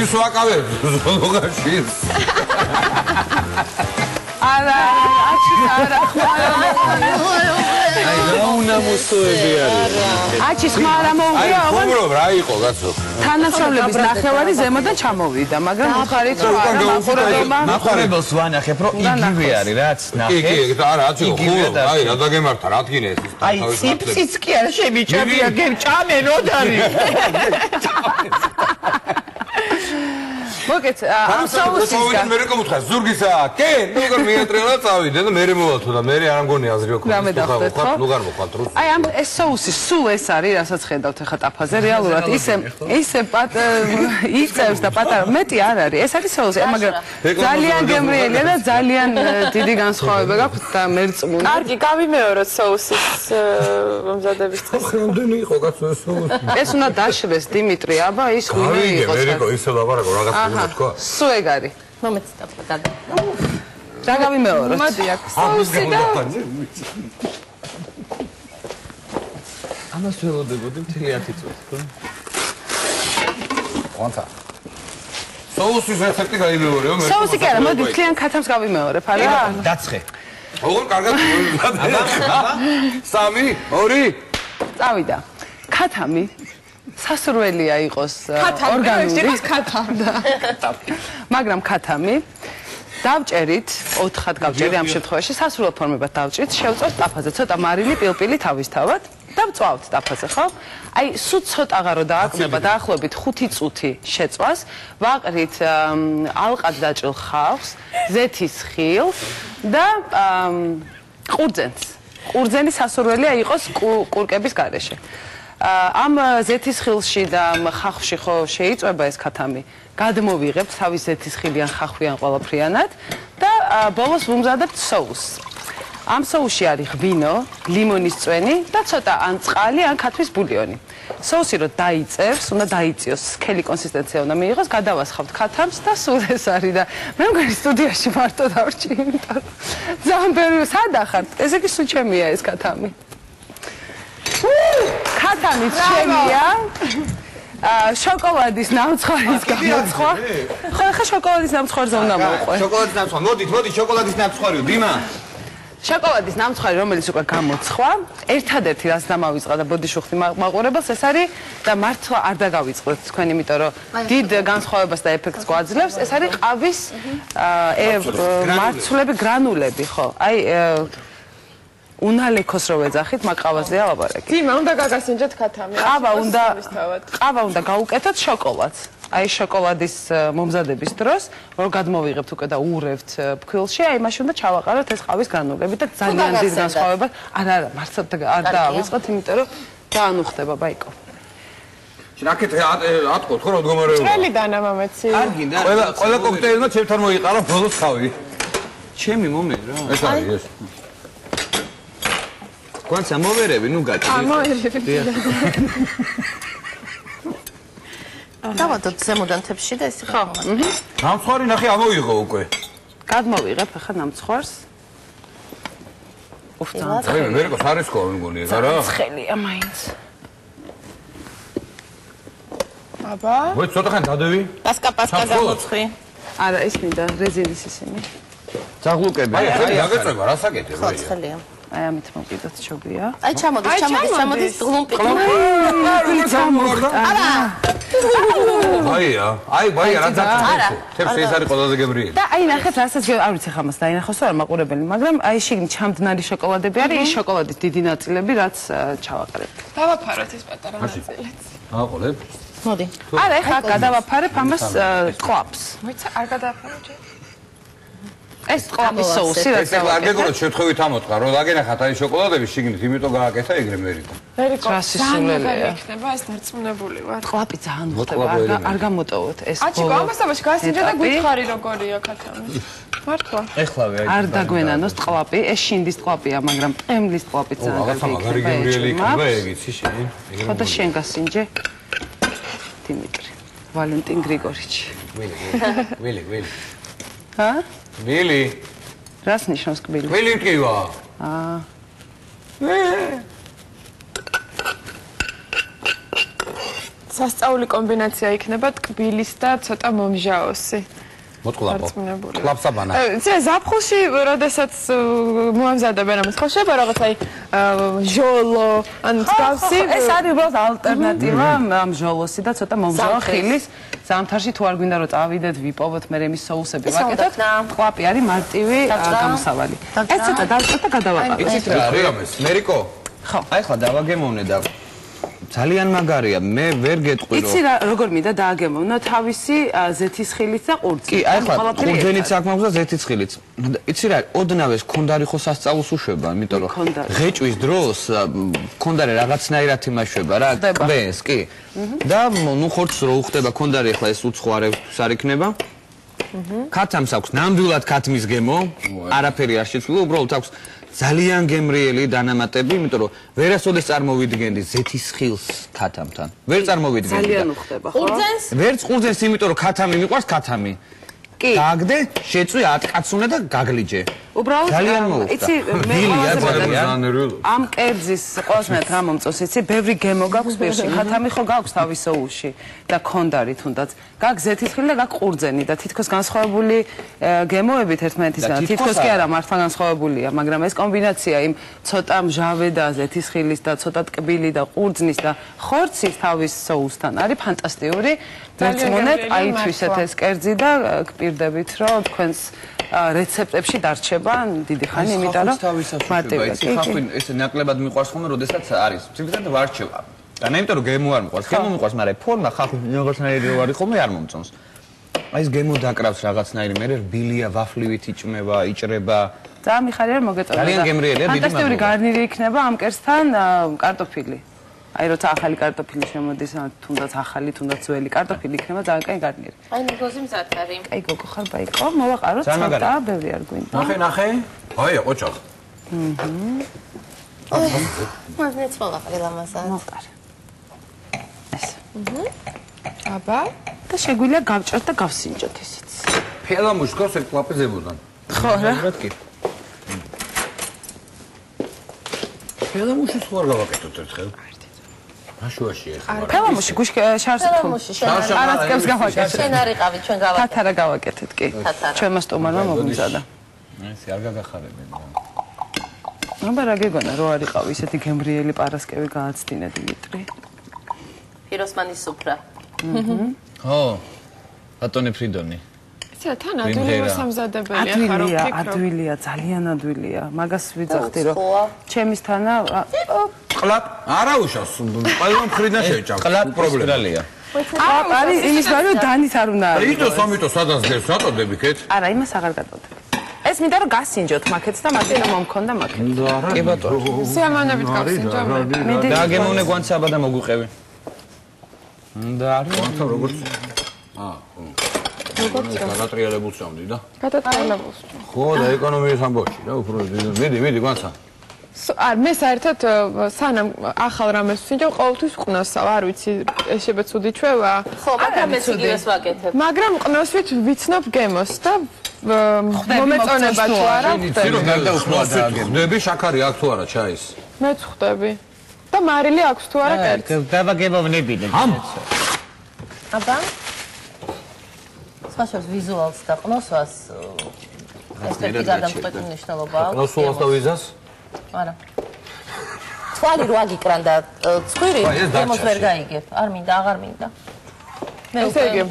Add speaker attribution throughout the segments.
Speaker 1: ის ვაკავებ ზოლოგაში.
Speaker 2: არა, არა.
Speaker 1: აი, რა უნდა მოსწოები არის.
Speaker 2: აჩის ხმარა მოუღია,
Speaker 1: აღარ. აი, რა იყო, კაცო?
Speaker 2: თანასწორლების ნახევარი ზემოდან ჩამოვიდა, მაგრამ უხარით რომ არა მაყურებელმა.
Speaker 3: მაყურებელს ვანახებ, რომ იგივე არის, რაც ნახე.
Speaker 1: კი, არა, აცი, ხო, აი, რა დაგემართა, რა თქინე ეს.
Speaker 3: აი, ციფციც კი არა, შემიჭამია, გერჭამენ ოდარი.
Speaker 2: მოგეთ, ამ საუბრისგან
Speaker 1: მე რეკომუთხა ზურგისა, კი, ნუ გარ მიეტრელა წავიდე და მე მოვათო და მე არ მგონი აზრი ოქრო. ნუ გარ მოხვალ რუსი.
Speaker 2: აი ამ ეს საუსი სულ ეს არის, რასაც ხედავთ ახლა ტაფაზე, რეალურად ისე იწევს და პატარა მეტი არ არის. ეს არის საუსი, მაგრამ ძალიან გემრიელია და ძალიან დიდი განსხვავება გაქვს და მერწმუნე.
Speaker 4: კარგი, გავიმეოროთ საუსის მომზადების წესი.
Speaker 1: რამდენი იყო კაცო ეს საუსი?
Speaker 2: ეს უნდა დაშრეს დიმიტრი, აბა ის ღვინო იყო.
Speaker 1: მე რეკო ისე ლაპარაკო რაღაც თქვა.
Speaker 2: სულ ეგ არის.
Speaker 4: მომეცდავ დადა.
Speaker 2: რა გავიმეოროთ?
Speaker 4: მოდი აქ საუსი და
Speaker 3: ამას ველოდებოდი მთელი 10 წუთი, ხო?
Speaker 1: ვანთა. საუსის რეცეპტი გაიმეორეო მე.
Speaker 2: საუსი კი არა, მოდი თლიან ქათამს გავიმეორებ, არა?
Speaker 3: დაცხე.
Speaker 1: ოღონდ კარგად მოვიმატე. 3, 2.
Speaker 2: წავიდა. ქათამი სასურველია იყოს ორგანული. მაგრამ ქათამი დავჭერით, 4-ხად გავჭერი ამ შემთხვევაში, სასურველ ფორმებად დავჭრით, შევწევთ ტაფაზე, ცოტა მარილი, პილპილი თავისთავად და ვწვავთ ტაფაზე, ხო? აი, სულ ცოტაღა რო დააკმება, დაახლოებით 5 წუთი შეწვას, ვაყრით ალყად დაჭრილ ხავს, ზეთის ხილს და ყურძენს. ყურძენი სასურველია იყოს კურკების გარეშე. ამ ზეთის ხილში და ხახვში ხო შეიწვება ეს ქათამი. გადმოვიღებთ თავის ზეთის ხილი ან ხახვი ან ყველაფრიანად და ბოლოს ვუმზადებთ соуს. ამ соуში არის ღვინო, ლიმონის წვენი და ცოტა ან წყალი ან ქათვის ბულიონი. соуსი რო დაიწევს, უნდა დაიწიოს, სქელი კონსისტენცია უნდა მიიღოს, გადავასხავთ ქათამს და სულ ეს არის და მე მგონი სტუდიაში მარტო დავრჩი, იმიტომ რომ ძალიან ბევრი სადახართ. ესე იგი სულ ჩემია ეს ქათამი. ქათამის შემია შოკოლადის ნამცხვარის გამოცხვა. ხო, ხა შოკოლადის ნამცხვარზე უნდა მოყვე.
Speaker 3: შოკოლადის ნამცხვარი. მოდით, შოკოლადის ნამცხვარიო, დიმა.
Speaker 2: შოკოლადის ნამცხვარი, რომელიც უკვე გამოცხვა, ერთადერთი რაც დამავიწყდა და ბოდიშუხტი მაყურებელს ეს არის და მართლა არ დაგავიწყოთ თქვენ, იმიტომ რომ დიდ განსხვავებას და ეფექტს გვაძლევს, ეს არის ყავის მარცვლები, გრანულები, ხო? აი უნალექოს რო ვეძახით, მაკავაზეა ლაპარაკი.
Speaker 4: დიმა, უნდა გაგასინჯოთ ქათამი.
Speaker 2: ყავა უნდა გაუკეთოთ შოკოლადს. აი შოკოლადის მომზადების დროს, რო გადმოვიღებთ უკვე და უურევთ ფქვილში, აი მაშინ უნდა ჩავაყაროთ ეს ყავის გრანულები და ძალიან დიდ განსხვავებას. არა, მართლა არ დავიწყოთ, იმიტომ რომ დაანუხდება, ბაიკო.
Speaker 1: რაკეთ ატყოთ ხო რა მდგომარეობა?
Speaker 4: ტრელიდან ამამეცი.
Speaker 3: კარგი და
Speaker 1: ყველა კოქტეილმა ჩემთან მოიყარა ბოლოს ხავი.
Speaker 3: ჩემი მომე რა.
Speaker 1: ეს არის ეს.
Speaker 3: Quanto amore, nu gaci.
Speaker 4: Amore.
Speaker 5: დავადოთ ზემოდან თებში და ესე ხო.
Speaker 1: ნამცხვარი ნახე ამოიღო უკვე.
Speaker 2: გადმოვიღებ ახლა ნამცხვარს. ოფთან.
Speaker 1: მე რეკოს არის ხო მგონი რა?
Speaker 2: ცხელია მაინც.
Speaker 4: აბა.
Speaker 1: მოი ცოტა ხან დადევი?
Speaker 5: პასკა გამოცხრი.
Speaker 2: არა, ის მინდა რეზინის ისინი.
Speaker 3: ძაღლუკები.
Speaker 1: აი, გაგეწევა, რა საკეთე?
Speaker 5: ხო, ცხელია.
Speaker 2: აი ამით მოკიდოთ ჩობია.
Speaker 5: აი ჩამოდის გლუმპი.
Speaker 1: აი რა ძაღლი. თებს ეს არის ყველაზე გემრიელი.
Speaker 2: და აი ნახეთ რასაც არ ვიცი ხა მას დაინახოს რა მაყურებელი, მაგრამ აი შიგნით ჩამდნარი შოკოლადები არის, ის შოკოლადის დიდი ნაწილები, რაც ჩავაყრებ.
Speaker 4: დავაფაროთ ეს პატარა ნაწილიც.
Speaker 1: აყოლებ?
Speaker 5: მოდი.
Speaker 2: არა, ეხლა გადავაფარებ ამას ყლაპს.
Speaker 4: მოიცა არ გადააფარო ჯერ.
Speaker 2: ეს ყლაპის соуსი რაც
Speaker 1: დავაკეთე. არ გეგონოთ შეთხოვით ამოწყა, რომ დაგენახათ აი შოკოლადები შიგნით, იმიტომ გააკეთა ეგრე მერიკო.
Speaker 4: მერიკო.
Speaker 2: სასისულელია.
Speaker 4: იქნება ეს დარწმუნებული ვარ.
Speaker 2: ყლაპი ძალიან მოხდება, არ გამოტოვოთ ეს.
Speaker 4: აჩიკო, ამასობაში გასინჯე და გითხარი როგორია ქათამი. მართლა.
Speaker 3: ეხლავე აი.
Speaker 2: არ დაგვენანოს ყლაპი, ეს შინდის ყლაპია, მაგრამ პემლის ყლაპი ძალიან
Speaker 1: რაღაცა მაგარი გემრიელი იქნება ეგ იცი შენ.
Speaker 2: ხო და შენ გასინჯე. დიმიტრი, ვალენტინ გრიგორიჩი.
Speaker 1: ვილი.
Speaker 2: ჰა?
Speaker 1: ვილი.
Speaker 2: რას ნიშნავს კბილი?
Speaker 1: ვილი მკივა.
Speaker 4: სასწაული კომბინაცია იქნება ტკბილის და ცოტა მომჟაოსი.
Speaker 1: მოწყლაპო. კლაპსაბანა.
Speaker 4: ზაფხულში, როდესაც მოამზადებენ ამას, ხო შეიძლება რაღაც აი ჟოლო, ან მსგავსი.
Speaker 2: ეს არის უბრალოდ ალტერნატივა ამ ჟოლოსი და ცოტა მომჟავო ხილის. ზამთარში თუ არ გვინდა რომ წავიდეთ, ვიპოვოთ მე მის соуსები ვაკეთოთ. კლაპი არის მარტივი გამოსავალი. ეს ცოტა დავჭერთ და გადავაყავთ.
Speaker 1: იცით რა არის ამას? მერიკო?
Speaker 2: ხო.
Speaker 3: აი ხლა დავაგემოვნე და ძალიან მაგარია. მე ვერ გეტყვი რომ
Speaker 2: იცი რა როგორ მინდა დააგემოვნო თავისი ზეთის ხილით და ყურძნით.
Speaker 3: კი, აი ხლა ყურძენიც აქ მაქვს და ზეთის ხილიც. იცი რა, ოდნავეს ქონდარი ხო სასწაულს უშვება, იმიტომ რომ ღეჭვის დროს ქონდარი რაღაცნაირად იმაშვება რა, კვეს, კი. და ნუ ხორცს რო უხდება ქონდარი ახლა ეს უცხო არაფერს არ იქნება. ქათამს აქვს ნამდვილად ქათმის გემო, არაფერი არ შეცვლა, უბრალოდ აქვს ძალიან გემრიელი დანამატები, იმიტომ რომ ვერასოდეს წარმოვიდგენდი ზეთის ხილს ქათამთან. ვერ წარმოვიდგენდი.
Speaker 2: ძალიან უხდება, ხო?
Speaker 5: ყურძენს?
Speaker 3: ვერც ყურძენს, იმიტომ რომ ქათამი მიყვარს ქათამი.
Speaker 2: კი.
Speaker 3: გააგდე, შეწვი, ატკაცუნე და გაგლიჯე.
Speaker 2: უბრალოდ
Speaker 3: ძალიან მოუხდა.
Speaker 2: იცი მე
Speaker 3: დილია ძალიან.
Speaker 2: ამ კერძის ყოველდღიურად რა მომწონს იცი ბევრი გემო გაქვს პირში ხათამი ხო გაქვს თავის соуში და ქონდარი თუნდაც გაქვს ზეთის ხილი და გაქვს ყურძენი და თითქოს განსხვავებული გემოებით ერთმანეთისგან თითქოს კი არა მართლა განსხვავებულია მაგრამ ეს კომბინაცია იმ ცოტა მჟავე და ზეთის ხილის და ცოტა ტკბილი და ყურძნის და ხორცის თავის соусთან არის ფანტასტიკური მერწმუნეთ აი თვისეთ ეს კერძი და გპირდებით რომ თქვენს რეცეპტებში დარჩება დიდი ხანი, იმიტომ რომ მარტივია.
Speaker 3: ხახვი ესე ნაკლებად მიყვარს ხოლმე, როდესაც არის. ცილად ვარჩევა. და ნაიმიტომ რომ გემო არ მიყვარს, გემო მიყვარს, მაგრამ ფორმა ხახვი რაღაცნაირი რო არის ხოლმე არ მომწონს. აი ეს გემო დაკრავს რაღაცნაირი, მე რბილია, ვაფლივით იჭმება, იჭრება.
Speaker 2: ძალიან მიხარია რომ მოგეწონა.
Speaker 3: ძალიან გემრიელია, დიდი მადლობა.
Speaker 2: ფანტასტიკური გარნირი იქნება ამ კერძთან კარტოფილი. აი როცა ახალი კარტოფილი შემოდის, თუნდაც ახალი, თუნდაც ძველი კარტოფილი იქნება ძალიან კაი გარნირი.
Speaker 5: აი ნიგოზი მზად არის.
Speaker 2: კაი გოგო ხარ ბაიკო, მოვაყაროთ ცოტა, ბევრი არ გვინდა.
Speaker 1: ნახე. აი, ოჩახ.
Speaker 5: მაგნეც მოვაყრე ლამაზად.
Speaker 2: მოვყარე. ეს.
Speaker 4: აბა,
Speaker 2: და შეგვიძლია გავჭერთ და გავსინჯოთ ისიც.
Speaker 1: ფელამუშ გავს ერთ კლაპიზებოდან.
Speaker 2: ხო რა?
Speaker 3: კი.
Speaker 1: ფელამუშის ხوار გავაკეთოთ ერთხელ. აშუაში ეხლა.
Speaker 2: ფელამუში გუშ შარს თუ.
Speaker 5: ფელამუში შენ არ
Speaker 2: არასკევს გავაკეთეთ.
Speaker 5: შენ არ იყავი, ჩვენ გავაკეთეთ.
Speaker 2: თათარა გავაკეთეთ კი. ჩვენმა სტუმარმა მომიზადა.
Speaker 3: ეს არ გაგახარებენ.
Speaker 2: აბა რა გეგონა რო არ იყავი ისეთი გემრიელი პარასკევი გააცდინე დიმიტრი.
Speaker 5: ფიროსმანის სუფრა.
Speaker 3: ხო. ბატონი ფრიდონი.
Speaker 4: იცი თან ადვილი მოსამზადებელია ხარ რო ფიქრობ.
Speaker 2: ადვილია, ძალიან ადვილია. მაგას ვიძახდი რომ ჩემისთანა
Speaker 1: ყლაპ არა უშავს, ყველა მხრიდან შეჭამ.
Speaker 3: ყლაპ პრობლემაა.
Speaker 2: არის იმის ბარო დანით არ უნდა არის.
Speaker 1: იტოს ამიტოს სადაც დევს, რატოდები ქეთ?
Speaker 2: არა, იმას აღარ გადავდებ. ეს მინდა რომ გასინჯოთ მაქეთს და მათი მომქონდა მაქეთ.
Speaker 3: კი ბატონო.
Speaker 4: სიამოვნებით გავსინჯო მე.
Speaker 3: დააგემოვნე გვანცაბა და მოგვიყევი. და არის
Speaker 1: გვანცა როგორც გადატრიალებულს ამდი და
Speaker 4: გადატრიალებულს.
Speaker 1: ხო და ეკონომიის ამბავში რა უფრო მიდი გვანცა.
Speaker 4: მე საერთოდ სანამ ახალ რამეს ვსინჯო, ყოველთვის ყნოსავ, არ ვიცი, ეს შეიძლება ცუდი ჩვევა.
Speaker 5: ხო, მაგრამ ეს იგივეს ვაკეთებ.
Speaker 4: მაგრამ ყნოსვით ვიცნობ გემოს და მომეწონება თუ არა ხდება.
Speaker 1: ხდები შაქარი აქვს თუ არა ჩაის?
Speaker 4: მეც ხდები. და მარილი აქვს თუ არა კერძი?
Speaker 3: დავაგემოვნებინე.
Speaker 5: აბა სხვაშორის ვიზუალს და ყნოსვას ესეთი გადამწყვეტი მნიშვნელობა აქვს.
Speaker 1: ყნოსვას და ვიზას?
Speaker 5: არა. თვალი რო აგიკრან და ცხვირი გემოს ვერ გაიგებ. არ მინდა, აღარ მინდა. მე
Speaker 4: ესე იგი.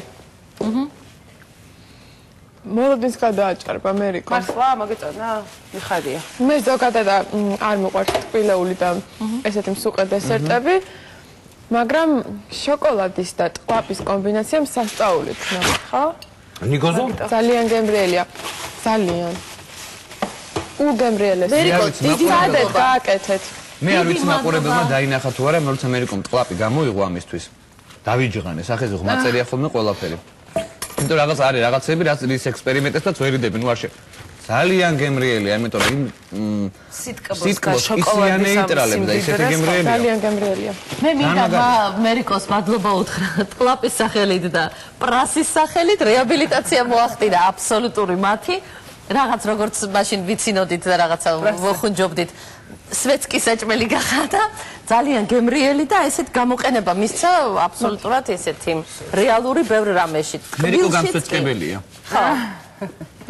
Speaker 4: მოლოდინს გადააჭარბა მერიკო.
Speaker 2: მართლა მოგეწონა? მიხარია.
Speaker 4: მე ზოგადად არ მიყვარს ტკბილეული და ესეთი მსუყე დესერტები, მაგრამ შოკოლადის და ტყლაპის კომბინაცია სასწაული თქმა, ხო?
Speaker 1: ნიგოზო?
Speaker 4: ძალიან გემრიელია. ძალიან. უგემრიელეს.
Speaker 5: მერიკო, დიდი
Speaker 4: სადეთ გააკეთეთ.
Speaker 3: მე არ ვიცი მაყურებელმა დაინახა თუ არა, მე როცა ამერიკომ ტყლაპი გამოიღო ამისთვის. დავიჯღანე, სახეზე ღმა წერია ხოლმე ყველაფერი. იმიტომ რაღაც არის რაღაცები, რაც ის ექსპერიმენტებსაც ვერიდები, ნუ არ შე. ძალიან გემრიელია, იმიტომ რომ სიტკბოს შოკოლადი ნეიტრალებს და ისეთი გემრიელია.
Speaker 4: ძალიან გემრიელია.
Speaker 5: მე მინდა მერიკოს მადლობა უთხრა ტყლაპის სახელით და პრასის სახელით რეაბილიტაცია მოახდინა აბსოლუტური მათი. რაღაც როგორც მაშინ ვიცინოდით და რაღაცა მოხუნჯობდით. სვეცკი საჭმელი გახადა, ძალიან გემრიელი და ესეთ გამოყენება მისცა აბსოლუტურად ესეთი რეალური ბევრ რამეში.
Speaker 3: მერიკო გამსვეცკებელია.
Speaker 5: ხო.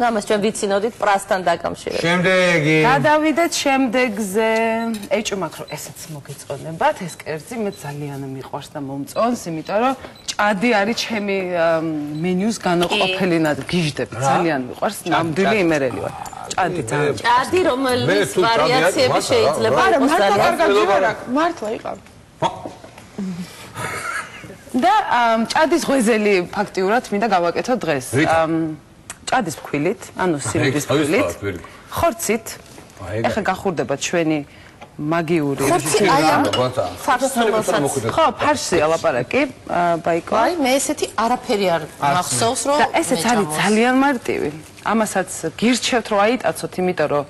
Speaker 5: ამას ჩვენ ვიცინოდით პრასთან დაკავშირებით.
Speaker 1: შემდეგი.
Speaker 2: გადავიდეთ შემდეგზე. ეჭვმაქ რომ ესეც მოგეწონებათ, ეს კერძი მე ძალიან მიყვარს და მომწონს, იმიტომ რომ ჭადი არის ჩემი მენიუს განუყოფელი ნაწილი. გიჟდებ, ძალიან მიყვარს, ნამდვილი იმერელი ვარ. ჭადი ძალიან.
Speaker 5: ჭადი რომელიც ვარიაციები შეიძლება
Speaker 4: არა,
Speaker 5: იყოს
Speaker 4: მართლა
Speaker 5: ძალიან.
Speaker 4: კარგად ჯერ არა, მართლა იყავ.
Speaker 2: და ჭადის ღვეზელი ფაქტიურად მინდა გავაკეთო დღეს. ჭადის ფქვილით, ანუ სიმინდის ფქვილით, ხორცით. ეხლა გახურდება ჩვენი მაგიური
Speaker 5: ხორცი აი ამ ფარსს
Speaker 2: ხო, ფარსია ლაპარაკი, ბაიკო.
Speaker 5: აი მე ესეთი არაფერი არ მახსოვს რომ
Speaker 2: და ესეც არის ძალიან მარტივი. ამასაც გირჩევთ რომ აიტაცოთ, იმიტომ რომ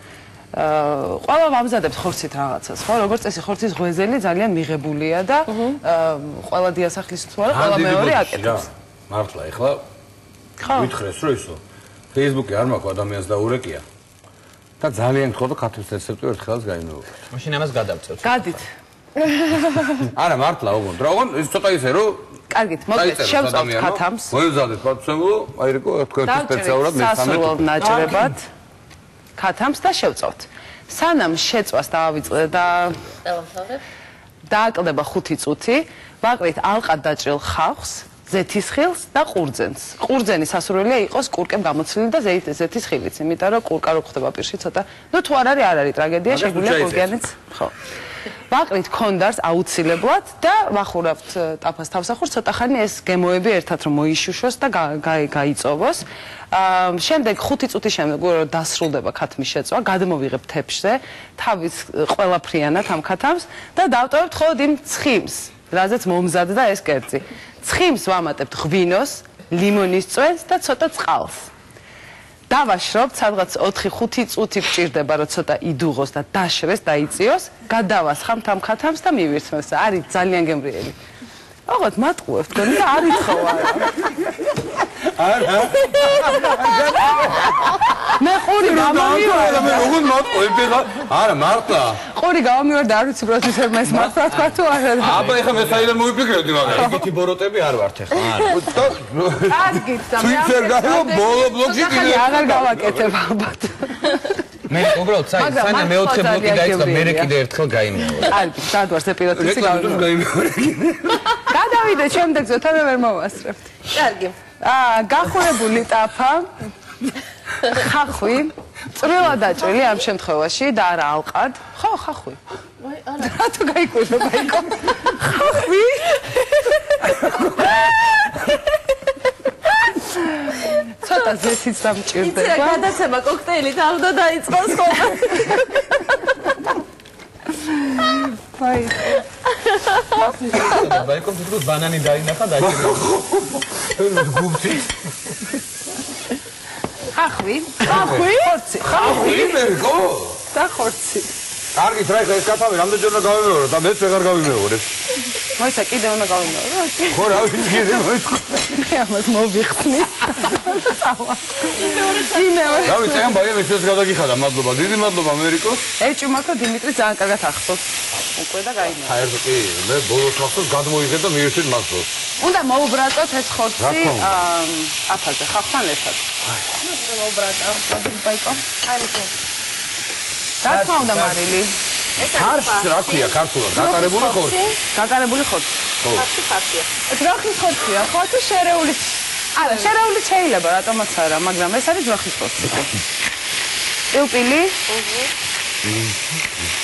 Speaker 2: ყველა ვამზადებთ ხორცით რაღაცას, ხო? როგორც წესი ხორცის ღვეზელი ძალიან მიღებულია და ყველა დიასახლის თუ არა, ყველა მეორე აკეთებს.
Speaker 1: მართლა, ეხლა ვითხრეს რომ ისო Facebook-ი არ მაქვს ადამიანს დაურეკია. და ძალიან გთხოვ და ქართლის რეცეპტი ერთხელაც გაიმეორებთ.
Speaker 3: მაშინ ამას გადავწევთ.
Speaker 2: გადით.
Speaker 1: არა, მართლა, ოღონდ. რა ის ცოტა ისე რომ
Speaker 2: კარგით, მოგეთ, შევწავთ ქათამს.
Speaker 1: მოიზადეთ პატსემულო, აირეკო თქვენი სპეციალურად
Speaker 2: სასურველ ნაჭრებად ქათამს და შევწავთ. სანამ შეწვას დავიწყე და დააკლდება 5 წუთი, ვაყრით ალყად დაჭრილ ხავხს, ზეთისხილს და ყურძენს. ყურძენი სასურველია იყოს კურკემ გამოცლილი და ზეთისხილიც, იმიტომ რომ კურკა რო ხდება პირში ცოტა, ნუ თუ არ არის ტრაგედია, შეგვიძლია კურკიანიც, ხო. ვაყრით კონდარს აუცილებლად და ვახურავთ ტაფას თავსახურს, ცოტა ხანი ეს გემოები ერთად რომ მოიშუშოს და გაიწოვოს. შემდეგ 5 წუთის შემდეგ რომ დასრულდება ქათმის შეწვა, გადმოვიღებ თეფშზე, თავის ყველაფრიანად ამ ქათამს და დავტოვებთ ხოლმე იმ ცხიმს, რაზეც მომზადდა ეს კერძი. ცხიმს ვამატებთ ღვინოს, ლიმონის წვენს და ცოტა წყალს. დავაშრობთ, სადღაც 4-5 წუთი გჭირდება, რომ ცოტა იდუღოს და დაშრეს, დაიწიოს, გადავასხამთ ამ ქათამს და მივირთმევს. არის ძალიან გემრიელი. ოღონდ მატყუებთ გონი და არ ითხოვ არა.
Speaker 1: არა.
Speaker 2: მე ყური გამომივარ.
Speaker 1: მე როგორ მატყუები ხა? არა, მართლა.
Speaker 2: ყური გამომივარ და არ ვიცი პროდიუსერმა ეს მართლა თქვა თუ არა.
Speaker 1: აბა ეხლა მე საიდან მოვიფიქრებდი მაგრამ.
Speaker 3: ეგეთი ბოროტები არ ვართ ეხლა, არა.
Speaker 2: კარგით და მე
Speaker 1: Twitter გაიო ბოლო ბლოგში
Speaker 2: კიდე აღარ გავაკეთებ ალბათ.
Speaker 3: მე უბრალოდ საიდან მეოთხე ბლოკი დაიწყო, მე კიდე ერთხელ გაიმეორე.
Speaker 2: კარგი, სადვარ სეპიროტისი
Speaker 1: გაიმეორე.
Speaker 2: გადავიდე შემდეგზე, თან ვერ მოვასწრებთ.
Speaker 5: კარგი.
Speaker 2: გახურებული ტაფა, ხახვი, წვრილად დაჭრილი ამ შემთხვევაში და არა ალყად. ხო, ხახვი.
Speaker 5: ვაი, არა.
Speaker 2: რატო გაიკვირდა ბაიკო? ხახვი. ცოტა ზეთიც დამჭირდება.
Speaker 5: იცი, გადაცემა კოქტეილით აღდა დაიწყოს ხოლმე.
Speaker 2: ბაიკო.
Speaker 3: ბაიკო თვითონ ბანანი დაინახა და
Speaker 1: გუბცი.
Speaker 2: ხახვი. ხახვი? ხორცი.
Speaker 1: ხახვი მერკო.
Speaker 2: და ხორცი.
Speaker 1: კარგი, რა ეხლა ეს კაფე რამდენჯერ უნდა გავიმეორო და მეც ვეღარ გავიმეორე.
Speaker 2: მოიცა კიდე უნდა გავიმეორო.
Speaker 1: ხო რა ვიცი კიდე მოიწყო.
Speaker 2: მე ამას მოვიხსნი. იმეორე.
Speaker 1: რა ვიცი ამ ბაიებს ეს გადაგიხადა, მადლობა. დიდი მადლობა ამერიკო.
Speaker 2: ეჭვმაქო დიმიტრი ძალიან კარგად ახსოვს. უკვე და გაიმეორე.
Speaker 1: საერთოდ კი, მე ბოლოს მახსოვს გადმოიღე და მივირთვით მახსოვს.
Speaker 2: უნდა მოუბრატოთ ეს ხორცი აფაზე, ხავხთან ერთად.
Speaker 5: მოუბრატა.
Speaker 2: ბაიკო. არის. რა თქმა უნდა მარილი.
Speaker 1: ხარში რა ქვია ქართულად? გატარებული ხორცი.
Speaker 2: გატარებული ხორცი.
Speaker 5: ფარსი ფარსია.
Speaker 2: ძროხის ხორცია, ხო თუ შერეული? არა, შერეული შეიძლება, რატომაც არა, მაგრამ ეს არის ძროხის ხორცი. პილპილი.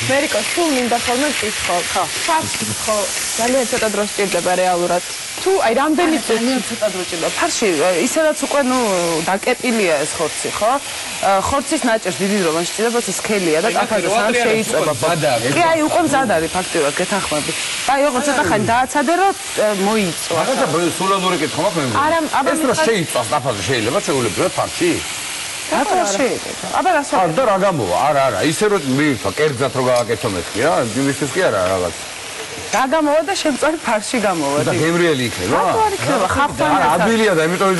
Speaker 4: მერიკო, თუ მინდა ხოლმე ვკითხო, ხო. ფარსი ხო, ძალიან ცოტა დრო სჭირდება რეალურად. თუ აი რამდენი
Speaker 2: ძალიან ცოტა დრო სჭირდება. ფარში ისედაც უკვე ნუ დაკეპილია ეს ხორცი, ხო? ხორცის ნაჭერს დიდი დრო სჭირდება, სქელია და ტაფაზე სამ შეიწება. კი, აი უკვე მზად არის ფაქტიურად, გეთანხმები. აი, ოღონდ ცოტა ხანი დააცადე, რომ მოიწვა.
Speaker 1: რაღაცა სულადური კითხვა მაქვს მე.
Speaker 2: არა, აბა
Speaker 1: ეს რა შეიწვას ტაფაზე შეიძლება შეულებრივად ფარში?
Speaker 2: რატო არ შეიძლება? აბა რას
Speaker 1: არ და რა გამოვა? არა, ისე რომ მივირთვა კერძად რო გააკეთო მეთქი რა, იმისთვის კი არა რაღაც.
Speaker 2: რა გამოვა და შემწარი ფარში გამოვა.
Speaker 1: და გემრიელი იქნება?
Speaker 2: არ იქნება, ხახვანი.
Speaker 1: არა, ადვილია და იმიტომ ის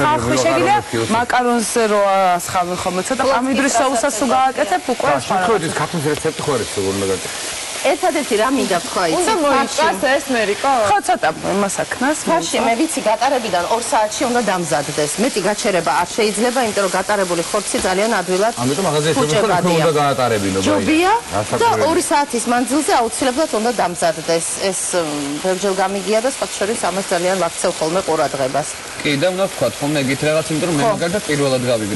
Speaker 2: ხახვი შეგიძლია მაკარონზე რო ასხავენ ხოლმე, ცოტა პამიდრის соуსას თუ გააკეთებ, უკვე
Speaker 1: შევხედეთ ქართლის რეცეპტი ხო არის როგორ უნდა გაკეთო.
Speaker 5: ერთადერთი რა მინდა თქვა იცი?
Speaker 4: უნდა მოიწას ეს მერიკო?
Speaker 2: ხო, ცოტა მასაკნას.
Speaker 5: ფარში მე ვიცი გატარებიდან 2 საათში უნდა დამზადდეს. მეტი გაჩერება არ შეიძლება, იმიტომ რომ გატარებული ხორცი ძალიან ადვილად.
Speaker 1: ამიტომ მაღაზიაში უნდა გაატარებინო, ბაი.
Speaker 5: ჯობია და 2 საათის მანძილზე აუცილებლად უნდა დამზადდეს. ეს ბევრჯერ გამიგია და სხვა შორის ამას ძალიან ვაქცევ ხოლმე ყურადღებას.
Speaker 3: კი, და უნდა ვთქვა ხოლმე ეგეთ რაღაც, იმიტომ რომ მე მაგალითად პირველად გავიგე.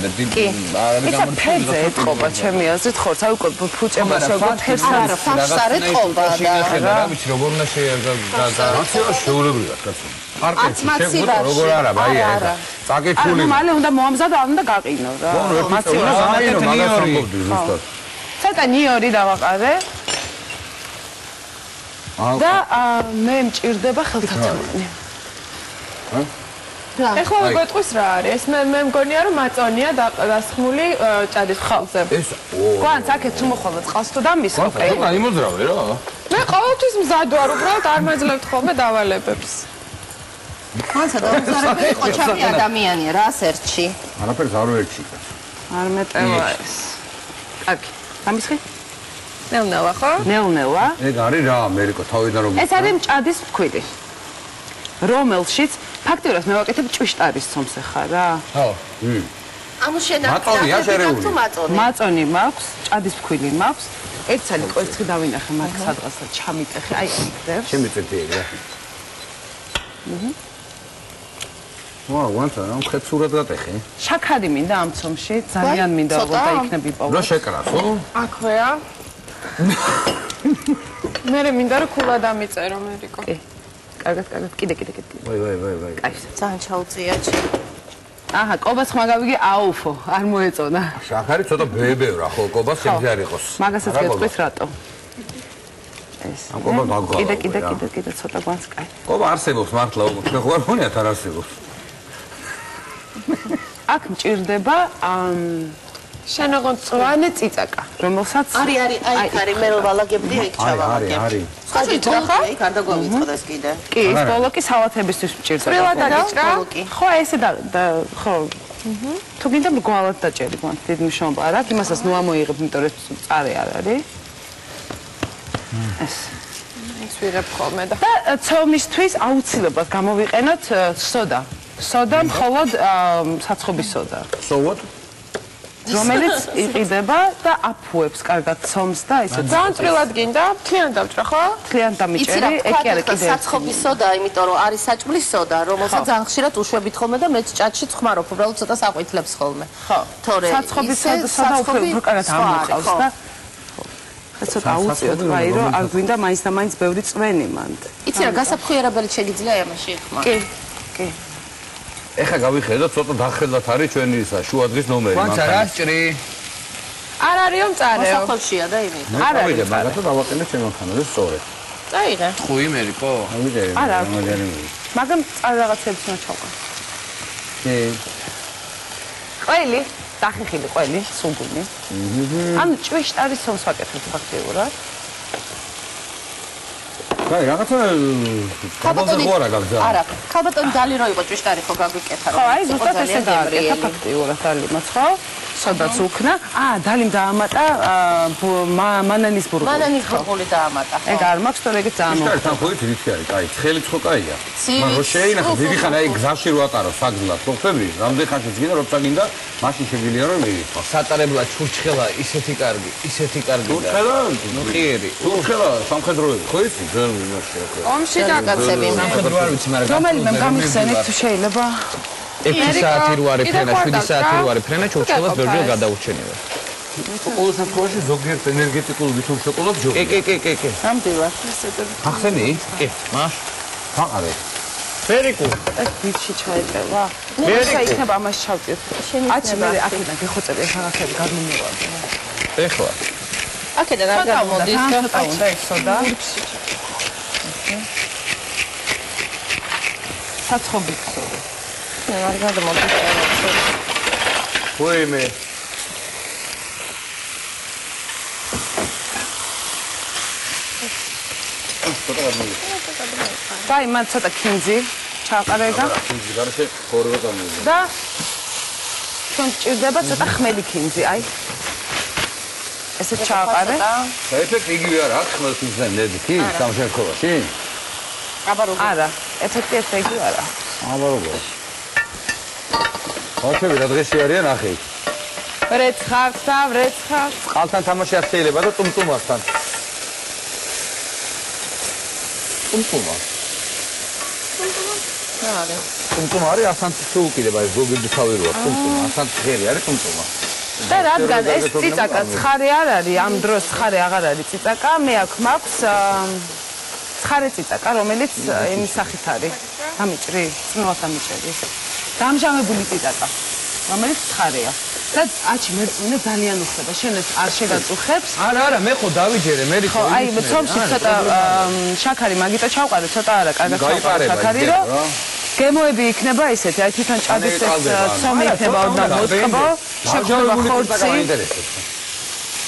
Speaker 2: არის გამორჩეული ეთყობა ჩემი აზრით ხორცს, აი უკვე ფუჭება როგორ ფერსაც
Speaker 5: ეთყობა და
Speaker 3: რა ვიცი როგორ უნდა
Speaker 1: მაცივას შეულებრივად კაცო.
Speaker 5: არც მაცივაში
Speaker 1: როგორ არა, ბაი, ეხა. წაკითხული.
Speaker 2: ანუ მალე უნდა მოამზადო, არ უნდა გაყინო რა.
Speaker 1: მაცივას ამაინო მაგას ამბობდი ზუსტად.
Speaker 2: ცოტა ნიორი დავაყარე. და მე მჭირდება ხელთათმანი.
Speaker 4: ეხლა მოგეტყვის რა არის? ეს მე მგონია რომ მაწონია დასხმული ჭადის ხალხზე.
Speaker 1: ეს
Speaker 2: გვანც აქეთ თუ მოხვალ წყალს თუ დამისხო.
Speaker 1: ხო, იმოძრავე რა.
Speaker 4: მე ყოველთვის მზად ვარ, უბრალოდ არ მაძლევთ ხოლმე დავალებებს.
Speaker 5: ხანსა დაუზარებელი ყოჩამი ადამიანია რა სერჩი.
Speaker 1: არაფერს არ ვერჩი.
Speaker 2: არ მეტევა ეს. კარგი. დამისხი?
Speaker 4: ნელ-ნელა ხო?
Speaker 2: ნელ-ნელა.
Speaker 1: ეგ არის რა ამერიკა თავიდან რომ
Speaker 2: ეს არის მჭადის ფქვილი. რომელშიც ფაქტიურად მე ვაკეთებ ჭვიშტარის ცომს ახლა რა.
Speaker 1: ხო.
Speaker 5: ამუ შენა
Speaker 1: მაწონია შერეული.
Speaker 2: მაწონი მაქვს, ჭადის ფქვილი მაქვს. ერთ წელი კვერცხი დავინახე მაგ სადღაცა ჩამიტეხე, აი იქნებს.
Speaker 1: შემიწეთი ეგ რა. ვაუ, ვანთა რა მხეცურად გატეხე.
Speaker 2: შაქარი მინდა ამ ცომში, ძალიან მინდა რომ დაიქნები პოვო.
Speaker 1: რა შეკრას, ხო?
Speaker 4: აქვეა. მე მინდა რომ ქულა დამიწერო მერიკო.
Speaker 2: კი. კარგად, კიდე.
Speaker 1: ვაი.
Speaker 2: აი,
Speaker 5: ძალიან ჩაუწია ჩი.
Speaker 2: აჰა, კობას ხმა გავიგე აუფო, არ მოეწონა.
Speaker 1: შაქარი ცოტა ბევრა ხო, კობას შემზე არ იყოს.
Speaker 2: მაგასაც გეტყვის რატო? ეს.
Speaker 1: ამ კობა დაგღალა.
Speaker 2: კიდე ცოტა გვანს კაი.
Speaker 1: კობა არსებობს მართლა, თქვენ ხო არ გონიათ არ არსებობს.
Speaker 2: აქ მჭირდება შენოგონ წვანე წიწაკა, რომელსაც
Speaker 5: არის, აი, არის, მე რო ვალაგებდი, ეგ ჩავალაგებ.
Speaker 1: არის.
Speaker 5: სხვა წიწაკა ხო? იქ არ დაგვიწყდეს კიდე.
Speaker 2: კი, ეს ბოლოკი სალათებისთვის მჭირდება.
Speaker 4: წვრილად დაგიჭრა?
Speaker 2: ხო, ესე და ხო. თუ გინდა მრგვალად დაჭერი გვანთ, დიდი მნიშვნელობა არ აქვს, იმასაც ნუ ამოიღებ, იმიტომ რომ წარე არ არის. ეს
Speaker 4: ის ვიღებ ხოლმე და
Speaker 2: ცომისთვის აუცილებლად გამოვიყენოთ სოდა. სოდა მხოლოდ საცხობის სოდა.
Speaker 1: სოვოთ?
Speaker 2: რომელიც იყიდება და აფუებს კარგად ცომს და ისე
Speaker 4: ძალიან წვრილად გინდა? თლიან დავჭრა ხო?
Speaker 2: თლიან დამიჭერი, ეგ არის კიდე
Speaker 5: საცხობის სოდა, იმიტომ რომ არის საჭმლის სოდა, რომელსაც ძალიან ხშირად უშვებით ხოლმე და მეც ჭადში წხმარობ, უბრალოდ ცოტა საყვითლებს ხოლმე.
Speaker 2: ხო.
Speaker 5: თორე
Speaker 2: საცხობის სოდა უფრო კარგად ამოყავს და ხო ცოტა აუწიოთ ვაი რომ არ გვინდა მაინც და მაინც ბევრი წვენი მანდ.
Speaker 5: იცი რა, გასაფხვიერებელი შეგიძლია ამაში ეხმა.
Speaker 2: კი.
Speaker 1: ეხა გავიხედოთ ცოტა დახედლად არის ჩვენი ისა შუა დღის ნომერი.
Speaker 3: ვანცა რა სჭრი?
Speaker 4: არ არისო მწარეო.
Speaker 5: მოსახელშია და იმით.
Speaker 1: არ არის მაგათო დავაყენე ჩემანხანაზე სწორედ.
Speaker 4: წაიღე.
Speaker 3: ხუი მერიკო?
Speaker 1: ამიჯერე.
Speaker 2: არა. მაგრამ წარ რაღაცებს უნდა ჩავყო.
Speaker 1: კი.
Speaker 2: ყველი, დახიხილი ყველი, სულგუნი. ან ჭვიშტარის ცომს ვაკეთებ ფაქტიურად.
Speaker 1: აი, რაღაცა კაბაზე ხო არა გაგზავნა.
Speaker 5: არა, ქალბატონი დალი რო იყო ჭვიშტარი ხო გაგვიკეთა რა.
Speaker 2: ხო, აი ზუსტად ესე გააკეთა ფაქტიურად დალიმაც ხო? სადაც უქნა. დალიმ დაამატა მანანის ბურღული.
Speaker 5: მანანის ბურღული დაამატა.
Speaker 2: ეგ არ მაქვს, თორე ეგ ძალიან
Speaker 1: ჭვიშტარი თან ხო იცი რითი არის? კაი, ცხელიც ხო კაია. მაგრამ რო შეინახე დიდი ხანი აი გზაში რო ატარო საგზლად, ხო ხტები? რამდენ ხანში გინდა როცა გინდა, მაშინ შეგვიძლია რომ მიიღო.
Speaker 3: სატარებლად ჩურჩხელა ისეთი კარგი და
Speaker 1: ჩურჩხელა?
Speaker 3: ნუ ღიერი.
Speaker 1: ჩურჩხელა სამხედროები ხო იცი?
Speaker 4: ომში დაგაცები.
Speaker 3: სამხედრო არ ვიცი, მაგრამ
Speaker 2: რომელიმე გამიხსენეთ თუ შეიძლება.
Speaker 3: 6 საათი რო არის ფრენა, 7 საათი რო არის ფრენა, ჩურჩხელას ბევრჯერ გადაურჩენია.
Speaker 1: ყოველ საფრთხეში ზოგიერთ ენერგეტიკულ ვითომ შოკოლადს ჯობია.
Speaker 3: კი.
Speaker 2: ნამდვილად.
Speaker 1: ახსენი?
Speaker 3: კი, მაშ.
Speaker 1: აყარე.
Speaker 3: ფერიკუ.
Speaker 2: ეს ბიჭი ჩაიწერა. მე იქნება ამას ჩავწიოთ. აცი მე აქედან გეხოცები რაღაცები გადმომივა.
Speaker 3: ეხლა.
Speaker 5: აქედან არ გამოდის.
Speaker 2: ცოტა უნდა ეხსოდა. საცხობის სოდა.
Speaker 5: არ გადმოდის.
Speaker 1: ვეიმე. ცოტა გადმოიღე.
Speaker 2: დაი, მან ცოტა ქინძი ჩააყარე და
Speaker 1: ქინძი გარშე ხორბა გამოიღე.
Speaker 2: და ჩვენ ჭირდება ცოტა ხმელი ქინძი, აი. ესე ჩააყარე.
Speaker 1: ეფექტი იგივე არა, აქ ხმელ ქინძზე ნედიქი სამ შემთხვევაში?
Speaker 5: აბა როგორ?
Speaker 2: არა, ეფექტი ესე იგივე არა.
Speaker 1: აბა როგორ? ხოჩები რა დღეში არიან ახი?
Speaker 4: ვრეცხავთ და ვრეცხავთ.
Speaker 1: ყალთან თამაში არ შეიძლება და ტუმტუმასთან. ტუმტუმა.
Speaker 4: არა.
Speaker 1: ტუმტუმა არის ასან თუ კიდევ აი ზოგიერთი თავი როა ტუმტუმა, ასან ხერი არის ტუმტუმა.
Speaker 2: და რადგან ეს ციცაკა ცხარე არ არის, ამ დროს ცხარე აღარ არის ციცაკა, მე აქ მაქვს ცხარე ციცაკა, რომელიც იმის სახით არის. დამიჭრი, წნულად დამიჭრი. დამჟამებული ციცაკა, რომელიც ცხარეა. და აჩი მერწმუნე ძალიან უხდება. შენ ეს არ შეგაწუხებს?
Speaker 3: არა, მე ხო დავიჯერე, მე
Speaker 2: ხო, აი, ცომში ცოტა შაქარი მაგიტო ჩავყარე, ცოტა არა, კარგად ჩავყარე შაქარი, რომ გემოები იქნება ისეთი, აი თვითონ ჭადის ეს ცომი იქნება ოდნავ მოწყბო, შეგხვდება ხორცი.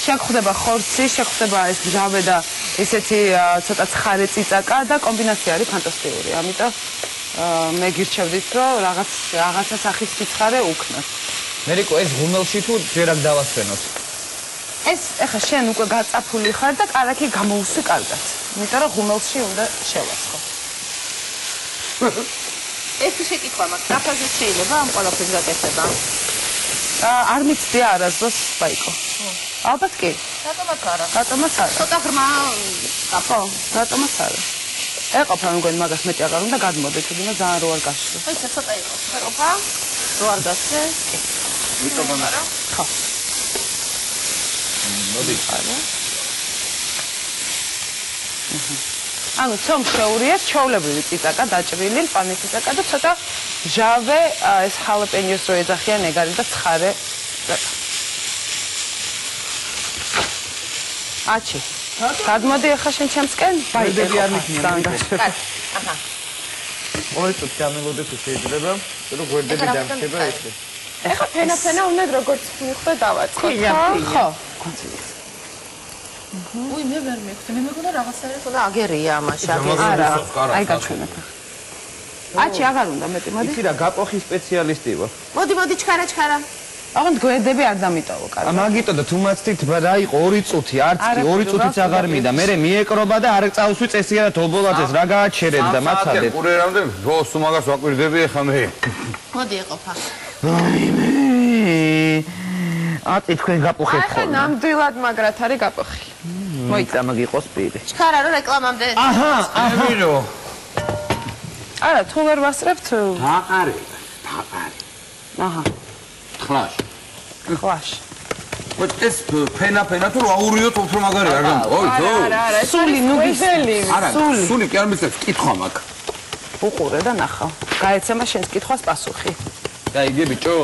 Speaker 2: შეგხვდება ხორცი, შეგხვდება ეს მჟავე და ესეთი ცოტა ცხარე ციცაკა და კომბინაცია არის ფანტასტიკური. ამიტომ მე გირჩევდით, რომ რაღაცა სახის სიცხარე უქნათ.
Speaker 3: მერიკო ეს ღუმელში თუ ჯერ აქ დავასვენოთ.
Speaker 2: ეს ეხა შენ უკვე გაწაფული ხარ და კარაქი გამოუსვი კარგად. იმიტომ რომ ღუმელში უნდა შევაცხო.
Speaker 5: ეს შეკითხვა მაქვს, დაფაზე შეიძლება ამ ყველაფრის გაკეთება?
Speaker 2: არ მიცდი არასდროს ბაიკო. ალბათ კი.
Speaker 5: რატომაც არა?
Speaker 2: რატომაც არა?
Speaker 5: ცოტა ღრმა
Speaker 2: ხო, რატომაც არა. ეყოფა მგონი მაგას მეტი აღარ უნდა გადმოდე, თუმცა ძალიან რო არ გაშლო.
Speaker 5: ხო, ისე ცოტა იყოს. ეყოფა? რო არ გასცე? კი.
Speaker 1: ვიტომ არა?
Speaker 2: ხო.
Speaker 3: მოდი.
Speaker 2: ანუ ცომ შეურია ჩაოლებრივი ციცაკა, დაჭრილი, პანი ციცაკა და ცოტა ჟავე, ეს ჰალაპენიოს რო ეძახიან, ეგ არის და ცხარე. აჩი. გადმოდი ახლა შენ ჩემსკენ?
Speaker 3: გვერდები არ მიქნია.
Speaker 5: აჰა.
Speaker 3: ორი წუთი გამელოდე თუ შეიძლება, რომ გვერდები დამხება ესე.
Speaker 4: ეხა ფენა უნდა როგორც მიხვდა დავაწყოთ.
Speaker 2: ხო.
Speaker 5: უი, მე ვერ მეკუთე, მე მეგონა რაღაცა თქო და აგერია ამაში,
Speaker 2: არა, აი გაჩვენებ. აჩი აღარ უნდა მეტი, მოდი.
Speaker 3: იცი რა, გაპოხის სპეციალისტი ვარ.
Speaker 5: მოდი, ჩქარა.
Speaker 2: აღარ გვერდები არ დამიტოვო კარგი.
Speaker 3: მაგიტო და თუ მაცდით რა იყო 2 წუთი, არც კი 2 წუთიც აღარ მინდა. მე მიეკრობა და არ წავსვი წესიათ ობოლაძეს, რა გააჩერეთ და მაცადეთ.
Speaker 1: კურერამდე როს მაგას ვაკვირდები ახლა მე.
Speaker 5: მოდი ეყოფა.
Speaker 3: ატი თქვენ გაპოხეთ
Speaker 4: ახლა ნამდვილად მაგრად არის გაპოხი.
Speaker 3: მოიცა მაგიყოს პირი.
Speaker 5: ჩქარა რო რეკლამამდე.
Speaker 3: აჰა,
Speaker 1: ამირო.
Speaker 2: არა, თუ ვერ ვასწრებთ.
Speaker 1: დაყარე.
Speaker 2: აჰა.
Speaker 1: ხლაშ.
Speaker 2: ხვაშ.
Speaker 1: ეს ფენა თუ აურიოთ უფრო მაგარი არ გამო.
Speaker 4: არა,
Speaker 2: სული ნუ გისელი.
Speaker 1: არა, სული კი არ მისცემს, კითხვა მაქვს.
Speaker 2: უყურე და ნახავ. გაეცემა შენს კითხვას პასუხი.
Speaker 3: და იგე ბიჭო?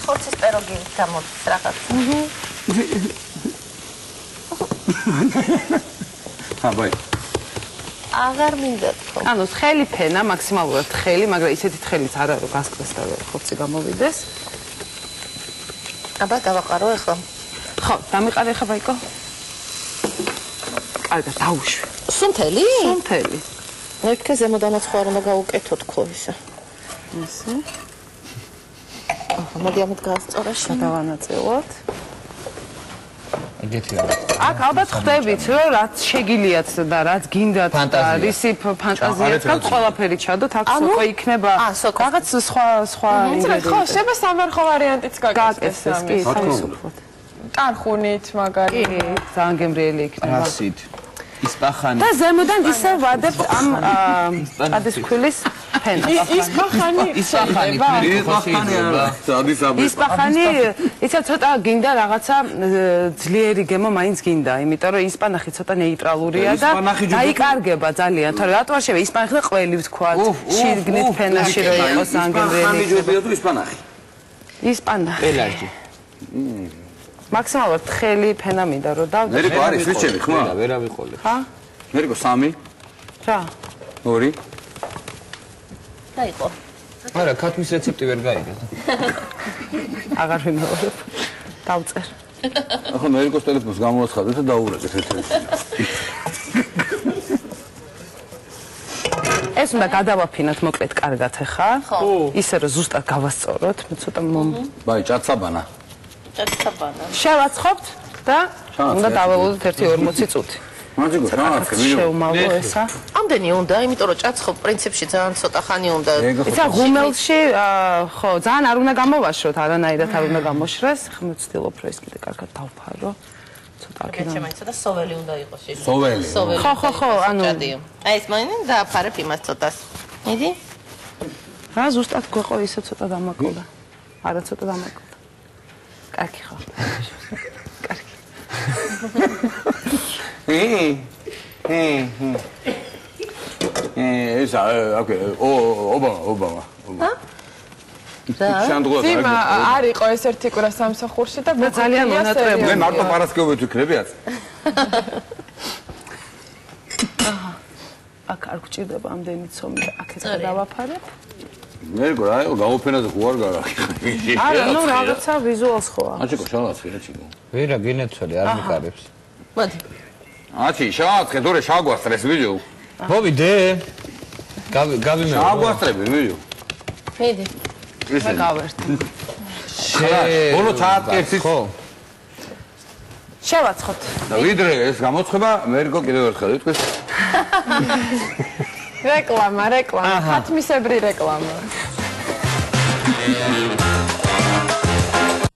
Speaker 5: ხორცის პეროგი გამოდის რაღაც.
Speaker 1: აბაი.
Speaker 5: აღარ მინდა თქო.
Speaker 2: ანუ თხელი ფენა, მაქსიმალურად თხელი, მაგრამ ისეთი თხელიც არა რომ გასკდეს და ხორცი გამოვიდეს.
Speaker 5: აბა დავაყარო ახლა.
Speaker 2: ხო, დამიყარე ხა ბაიკო. კარგად, დაუშვი.
Speaker 5: სუნთელი?
Speaker 2: სუნთელი.
Speaker 5: მე ვთქე ზემოდანაც ხო არ უნდა გაუკეთო თქო ისა.
Speaker 2: ესე.
Speaker 5: ახლა მოდი ამით გაასწორე
Speaker 2: დავანაწილოთ.
Speaker 3: ეგეთი არა.
Speaker 2: აქ ალბათ ხვდებით, რომ რაც შეგიძლიათ და რაც გინდათ და რისი ფანტაზიაც გაქვთ, ყველაფერი ჩადოთ, აქ სოკო იქნება. რაღაც სხვა ინგრედიენტი.
Speaker 4: ხო, შეიძლება სამარხო ვარიანტიც
Speaker 2: გაკეთდეს, კი,
Speaker 4: გაკეთდეს.
Speaker 2: თავისუფლად.
Speaker 4: ტარხუნით მაგარი.
Speaker 2: კი, ძალიან გემრიელი იქნება.
Speaker 3: ასით. ისპახანი.
Speaker 2: და ზემოდან ისე ვადებთ ამ ადესქვილის ფენას.
Speaker 4: ისპახანი შეიძლება.
Speaker 2: ისპახანი, ისა ცოტა გინდა რაღაცა ძლიერი გემო მაინც გინდა, იმიტომ რომ ისპანახი ცოტა ნეიტრალურია და დაიკარგება ძალიან. თორე რატო არ შეიძლება ისპანახი და ყველი ვთქვათ, შიგნით ფენაში რომ იყოს ძალიან გემრიელი.
Speaker 1: სამიჯობია თუ ისპანახი?
Speaker 2: ისპანახი.
Speaker 3: პელაჟი.
Speaker 2: მაქსიმალურად თხელი ფენა მინდა რომ დავდო.
Speaker 1: მერიკო არის ვიჩები ხმა?
Speaker 3: ვერ ავიყოლე.
Speaker 2: ხა?
Speaker 1: მერიკო 3
Speaker 2: რა?
Speaker 1: 2
Speaker 5: დაიყო.
Speaker 3: არა, ქათმის რეცეპტი ვერ გაიგე.
Speaker 2: აღარ ვიმეორებ. დავწერ.
Speaker 1: ახლა მერიკოს ტელეფონს გამოვაცხადეთ და დაურეკეთ ერთ-ერთ.
Speaker 2: ეს უნდა გადავაფინოთ მოკლედ კარგად ახლა. ისე რომ ზუსტად გავასწოროთ, მე ცოტა
Speaker 1: ბაი, ჭაცაბანა.
Speaker 5: ჭაცაბანა.
Speaker 2: შევაცხობთ და უნდა დაველოდოთ 1-40 წუთი.
Speaker 1: მაჯიკო,
Speaker 2: შევმალო ესა.
Speaker 5: ამდენი უნდა, იმიტომ რომ ჭაცხობ პრინციპში ძალიან ცოტა ხანი უნდა.
Speaker 2: ისა ღუმელში ხო, ძალიან არ უნდა გამოვაშროთ, არანაირად არ უნდა გამოშრეს. ხომ ვცდილობ რომ ეს კიდე კარგად დავფარო. ცოტა აქედან.
Speaker 5: ჩემ ცოტა სოველი უნდა იყოს შეიძლება.
Speaker 1: სოველი.
Speaker 2: ხო, ანუ
Speaker 5: აი ეს მაინც დააფარებ იმას ცოტას. მიდი?
Speaker 2: რა ზუსტად გვეყო ისე ცოტა დამაკოდა. არა ცოტა დამაკოდა. კარგი ხო. კარგი.
Speaker 1: ეს ოკეი, ობამა.
Speaker 4: ძიმ არ იყო ეს ერთი კვირა სამსახურში და
Speaker 2: ძალიან მონატრებული.
Speaker 1: მე მარტო პარასკევით ვიქნებიათ.
Speaker 2: აქ არ გვჭირდება ამდენი ცომი და აქეთ დავაფარებ.
Speaker 1: მე გქო რა, გაუფენაზე ხო არ გაგახი.
Speaker 2: არა, ნუ რაღაცა ვიზუალს ხოა.
Speaker 1: აჩიკო, შალაცი, აჩიკო.
Speaker 3: ვერა გინეცველი არ მიყარებს.
Speaker 5: მოდი.
Speaker 1: აჩი, შალაცი, დურე შაგვასტრეს ვიდეო.
Speaker 3: მოვიდე. გავიმეორო.
Speaker 1: შაგვასტრები ვიდეო.
Speaker 5: მიდი.
Speaker 2: მე გავერთე.
Speaker 1: ბოლო ჩაატკეცით.
Speaker 3: ხო.
Speaker 2: შევაცხოთ.
Speaker 1: და ვიდრე ეს გამოცხება, მე რგო კიდევ ერთხელ იტყვის.
Speaker 4: რეკლამა, ხათმისებრი რეკლამა.